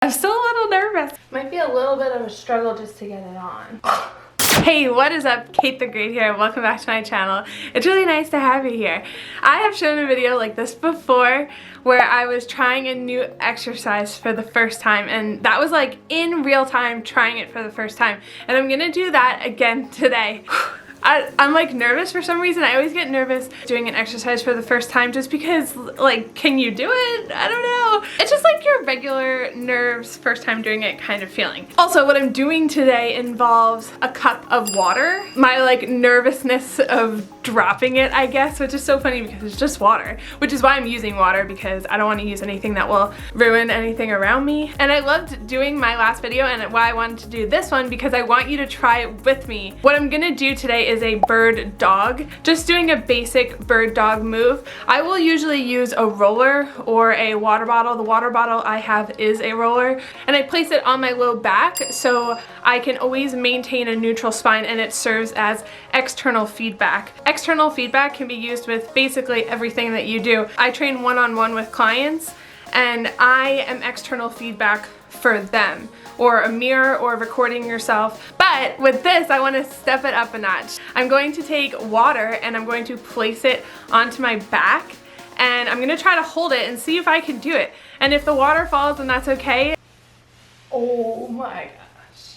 I'm still a little nervous. Might be a little bit of a struggle just to get it on. Hey, what is up? Kate the Great here, and welcome back to my channel. It's really nice to have you here. I have shown a video like this before where I was trying a new exercise for the first time, and that was like in real time trying it for the first time. And I'm gonna do that again today. I'm like nervous for some reason. I always get nervous doing an exercise for the first time just because, like, can you do it? I don't know. It's just like your regular nerves first time doing it kind of feeling. Also, what I'm doing today involves a cup of water. My like nervousness of dropping it, I guess, which is so funny because it's just water, which is why I'm using water, because I don't want to use anything that will ruin anything around me. And I loved doing my last video and why I wanted to do this one because I want you to try it with me. What I'm gonna do today is a bird dog, just doing a basic bird dog move. I will usually use a roller or a water bottle. The water bottle I have is a roller, and I place it on my low back so I can always maintain a neutral spine, and it serves as external feedback. External feedback can be used with basically everything that you do. I train one-on-one with clients, and I am external feedback for them, or a mirror, or recording yourself. But with this, I want to step it up a notch. I'm going to take water and I'm going to place it onto my back, and I'm gonna try to hold it and see if I can do it. And if the water falls, then that's okay. Oh my gosh.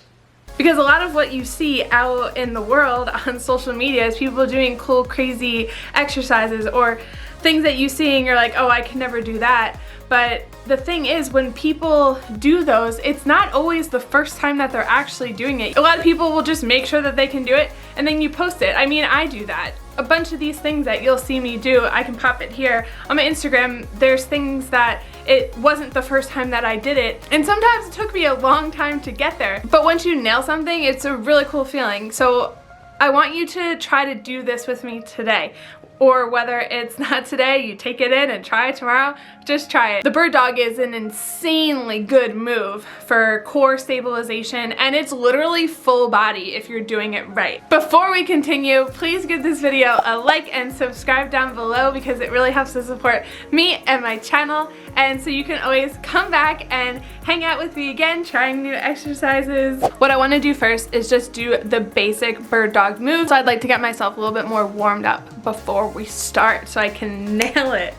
Because a lot of what you see out in the world on social media is people doing cool, crazy exercises or things that you see and you're like, oh, I can never do that. But the thing is, when people do those, it's not always the first time that they're actually doing it. A lot of people will just make sure that they can do it and then you post it. I mean, I do that. A bunch of these things that you'll see me do, I can pop it here on my Instagram. There's things that it wasn't the first time that I did it, and sometimes it took me a long time to get there. But once you nail something, it's a really cool feeling. So I want you to try to do this with me today. Or whether it's not today, you take it in and try it tomorrow, just try it. The bird dog is an insanely good move for core stabilization, and it's literally full body if you're doing it right. Before we continue, please give this video a like and subscribe down below because it really helps to support me and my channel, and so you can always come back and hang out with me again trying new exercises. What I want to do first is just do the basic bird dog move, so I'd like to get myself a little bit more warmed up before we start so I can nail it.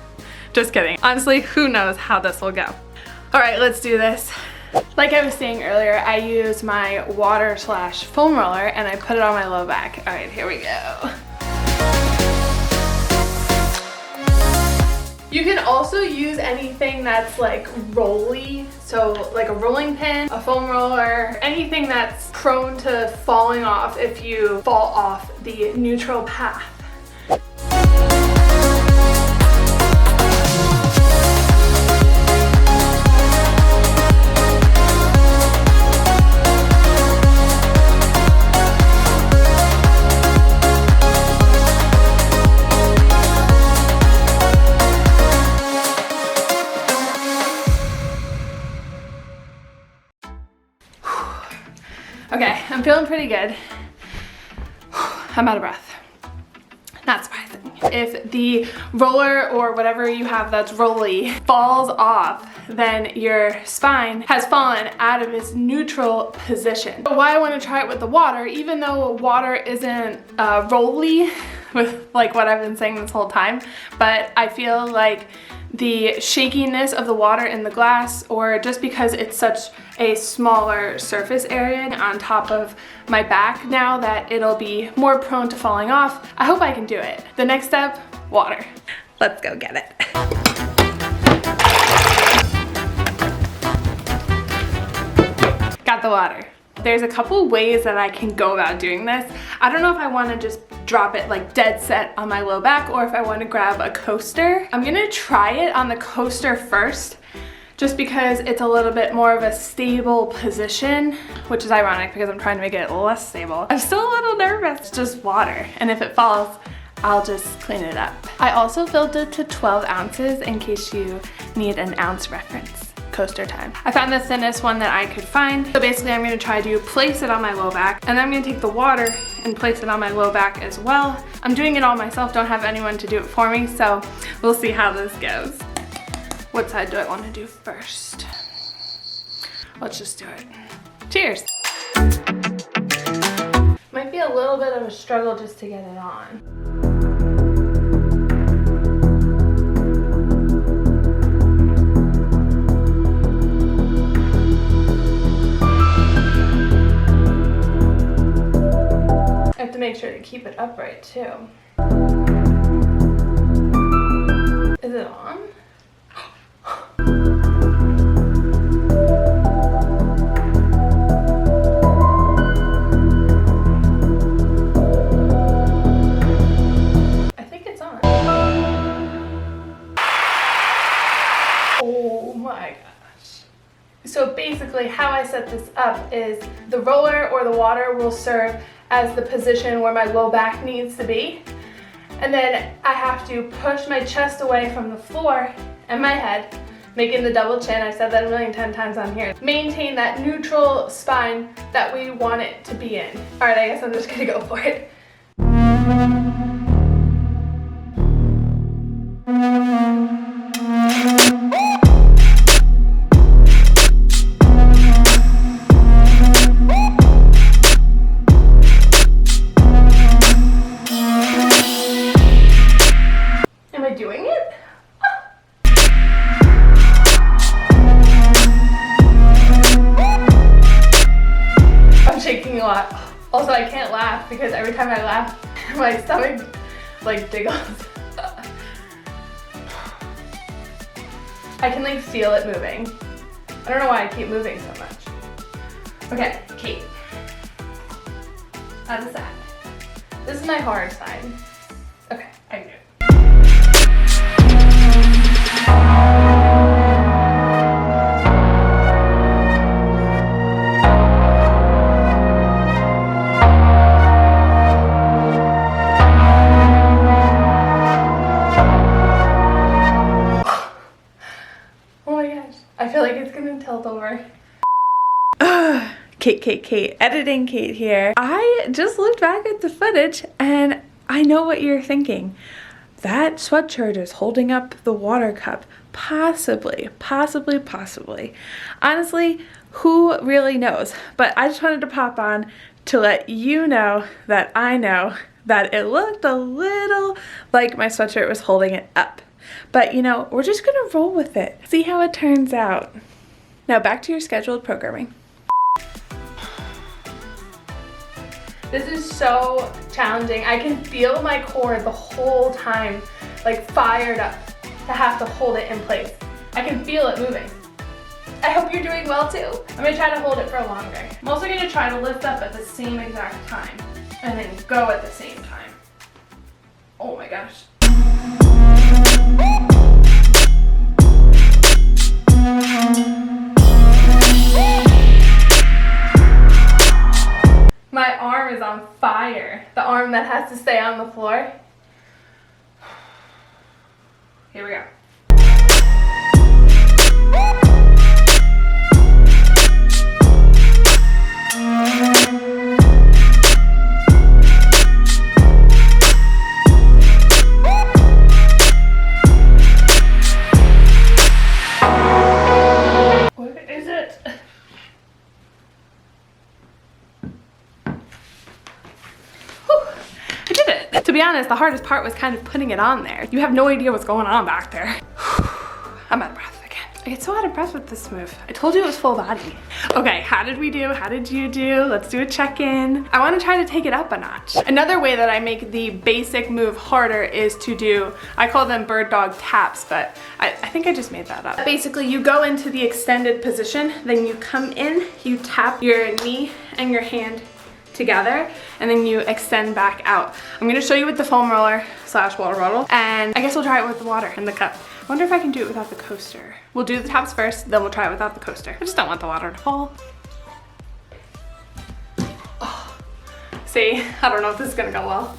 Just kidding. Honestly, who knows how this will go. All right, let's do this. Like I was saying earlier, I use my water / foam roller and I put it on my low back. All right, here we go. You can also use anything that's like rolly, so like a rolling pin, a foam roller, anything that's prone to falling off if you fall off the neutral path. Okay, I'm feeling pretty good. I'm out of breath. Not surprising. If the roller or whatever you have that's rolly falls off, then your spine has fallen out of its neutral position. But why I want to try it with the water, even though water isn't rolly with like what I've been saying this whole time, but I feel like the shakiness of the water in the glass, or just because it's such a smaller surface area on top of my back now that it'll be more prone to falling off. I hope I can do it. The next step, water. Let's go get it. Got the water. There's a couple ways that I can go about doing this. I don't know if I want to just drop it like dead set on my low back or if I want to grab a coaster. I'm gonna try it on the coaster first, just because it's a little bit more of a stable position, which is ironic because I'm trying to make it less stable. I'm still a little nervous. It's just water, and if it falls, I'll just clean it up. I also filled it to 12 ounces in case you need an ounce reference. Coaster time. I found the thinnest one that I could find. So basically I'm gonna try to place it on my low back, and then I'm gonna take the water and place it on my low back as well. I'm doing it all myself, don't have anyone to do it for me, so we'll see how this goes. What side do I want to do first? Let's just do it. Cheers. Might be a little bit of a struggle just to get it on. I have to make sure to keep it upright too. Is it on? I think it's on. Oh my gosh. So basically how I set this up is the roller or the water will serve as the position where my low back needs to be. And then I have to push my chest away from the floor and my head, making the double chin. I said that 10 times on here. Maintain that neutral spine that we want it to be in. All right, I guess I'm just gonna go for it. Doing it? I'm shaking a lot. Also, I can't laugh because every time I laugh, my stomach like jiggles. I can like feel it moving. I don't know why I keep moving so much. Okay, Kate. On the side. This is my hard side. Okay, I knew it. I feel like it's gonna tilt over. Kate, editing Kate here. I just looked back at the footage and I know what you're thinking. That sweatshirt is holding up the water cup. Possibly. Honestly, who really knows? But I just wanted to pop on to let you know that I know that it looked a little like my sweatshirt was holding it up. But you know, we're just gonna roll with it. See how it turns out. Now back to your scheduled programming. This is so challenging. I can feel my core the whole time, like fired up to have to hold it in place. I can feel it moving. I hope you're doing well too. I'm gonna try to hold it for longer. I'm also gonna try to lift up at the same exact time and then go at the same time. Oh my gosh. My arm is on fire. The arm that has to stay on the floor. Here we go. What is it? To be honest, the hardest part was kind of putting it on there. You have no idea what's going on back there. I'm out of breath again. I get so out of breath with this move. I told you it was full body. Okay, how did we do? How did you do? Let's do a check-in. I want to try to take it up a notch. Another way that I make the basic move harder is to do, I call them bird dog taps, but I think I just made that up. Basically, you go into the extended position, then you come in, you tap your knee and your hand together, and then you extend back out. I'm gonna show you with the foam roller / water bottle, and I guess we'll try it with the water in the cup. I wonder if I can do it without the coaster. We'll do the taps first, then we'll try it without the coaster. I just don't want the water to fall. Oh. See, I don't know if this is gonna go well.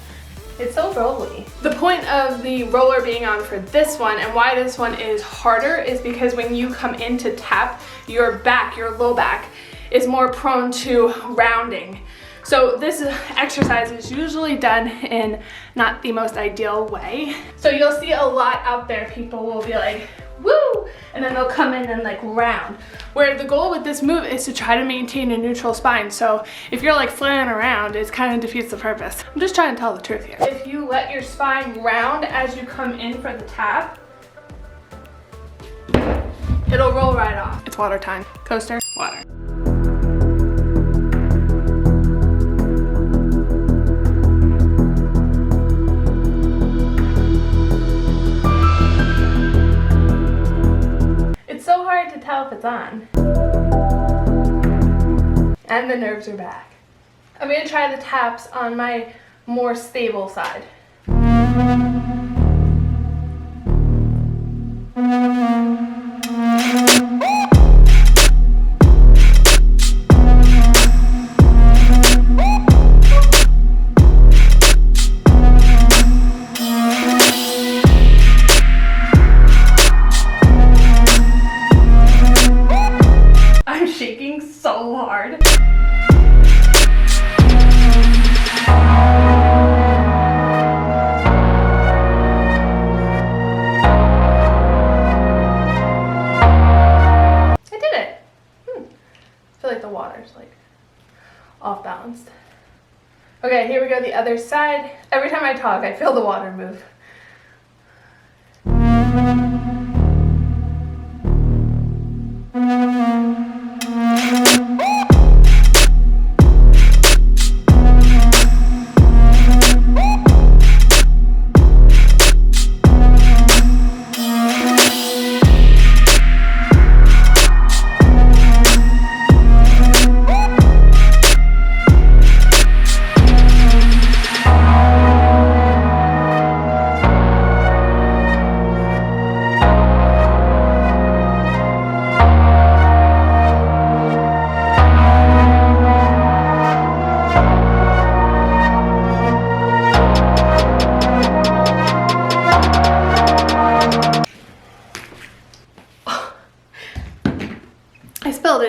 It's so rolly. The point of the roller being on for this one and why this one is harder is because when you come in to tap, your back, your low back, is more prone to rounding. So this exercise is usually done in not the most ideal way. So you'll see a lot out there, people will be like, woo, and then they'll come in and like round. Where the goal with this move is to try to maintain a neutral spine. So if you're like flailing around, it kind of defeats the purpose. I'm just trying to tell the truth here. If you let your spine round as you come in for the tap, it'll roll right off. It's water time. Coaster, water. To tell if it's on. And the nerves are back. I'm gonna try the taps on my more stable side. So hard. I did it. I feel like the water's like off balanced. Okay, here we go, the other side. Every time I talk, I feel the water move.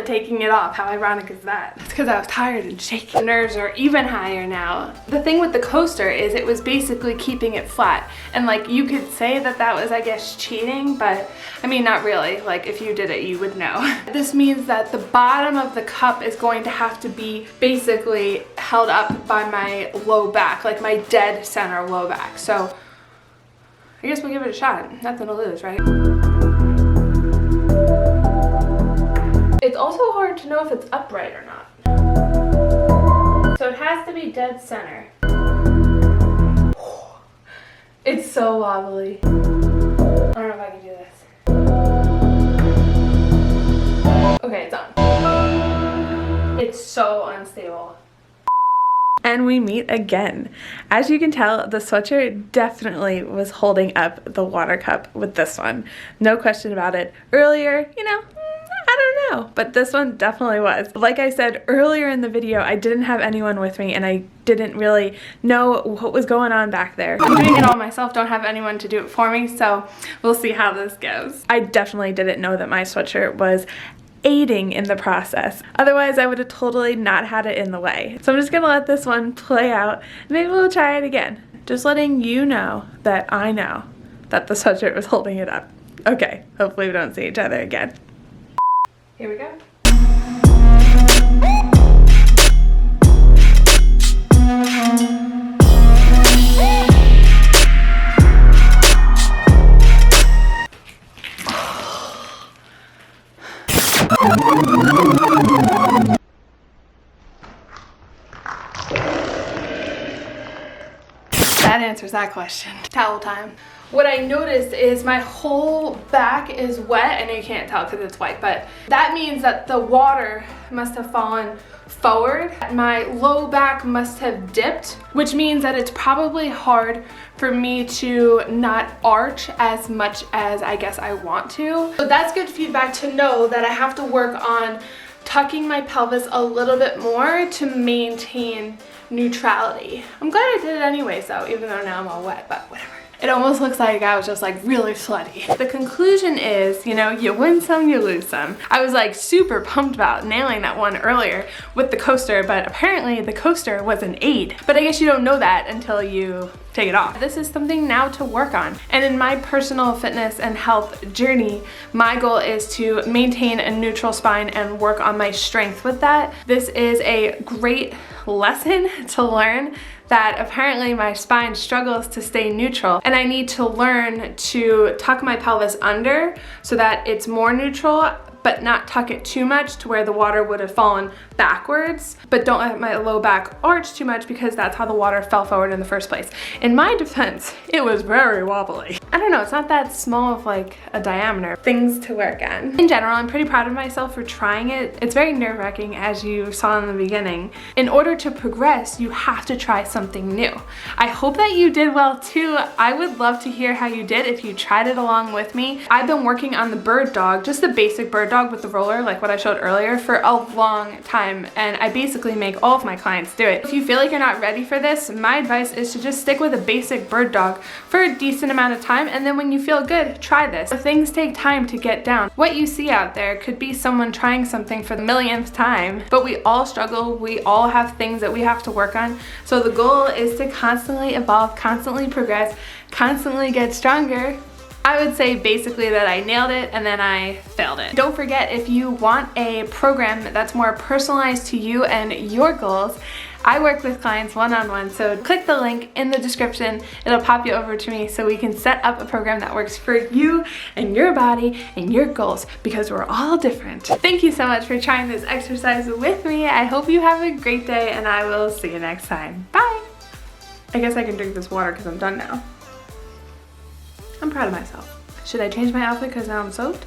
Taking it off. How ironic is that? It's because I was tired and shaky. The nerves are even higher now. The thing with the coaster is it was basically keeping it flat, and like you could say that that was, I guess, cheating, but I mean not really. Like if you did it you would know. This means that the bottom of the cup is going to have to be basically held up by my low back, like my dead center low back. So I guess we'll give it a shot. Nothing to lose, right? It's also hard to know if it's upright or not. So it has to be dead center. It's so wobbly. I don't know if I can do this. Okay, it's on. It's so unstable. And we meet again. As you can tell, the sweatshirt definitely was holding up the water cup with this one. No question about it. Earlier, you know, I don't know, but this one definitely was. Like I said earlier in the video, I didn't have anyone with me and I didn't really know what was going on back there. I'm doing it all myself, don't have anyone to do it for me, so we'll see how this goes. I definitely didn't know that my sweatshirt was aiding in the process. Otherwise, I would have totally not had it in the way. So I'm just gonna let this one play out. Maybe we'll try it again. Just letting you know that I know that the sweatshirt was holding it up. Okay, hopefully we don't see each other again. Here we go. That answers that question. Towel time. What I noticed is my whole back is wet. I know you can't tell because it's white, but that means that the water must have fallen forward. My low back must have dipped, which means that it's probably hard for me to not arch as much as I guess I want to. So that's good feedback to know that I have to work on tucking my pelvis a little bit more to maintain neutrality. I'm glad I did it anyway, so even though now I'm all wet, but whatever. It almost looks like I was just like really sweaty. The conclusion is, you know, you win some, you lose some. I was like super pumped about nailing that one earlier with the coaster, but apparently the coaster was an aid. But I guess you don't know that until you take it off. This is something now to work on. And in my personal fitness and health journey, my goal is to maintain a neutral spine and work on my strength with that. This is a great lesson to learn that apparently my spine struggles to stay neutral, and I need to learn to tuck my pelvis under so that it's more neutral, but not tuck it too much to where the water would have fallen backwards, but don't let my low back arch too much because that's how the water fell forward in the first place. In my defense, it was very wobbly. I don't know, it's not that small of like a diameter. Things to work on. In general, I'm pretty proud of myself for trying it. It's very nerve-wracking, as you saw in the beginning. In order to progress, you have to try something new. I hope that you did well too. I would love to hear how you did if you tried it along with me. I've been working on the bird dog, just the basic bird dog with the roller, like what I showed earlier, for a long time, and I basically make all of my clients do it. If you feel like you're not ready for this, my advice is to just stick with a basic bird dog for a decent amount of time, and then when you feel good, try this. Things take time to get down. What you see out there could be someone trying something for the millionth time, but we all struggle, we all have things that we have to work on, so the goal is to constantly evolve, constantly progress, constantly get stronger. I would say basically that I nailed it and then I failed it. Don't forget, if you want a program that's more personalized to you and your goals, I work with clients one-on-one, so click the link in the description. It'll pop you over to me so we can set up a program that works for you and your body and your goals, because we're all different. Thank you so much for trying this exercise with me. I hope you have a great day and I will see you next time. Bye! I guess I can drink this water because I'm done now. I'm proud of myself. Should I change my outfit because now I'm soaked?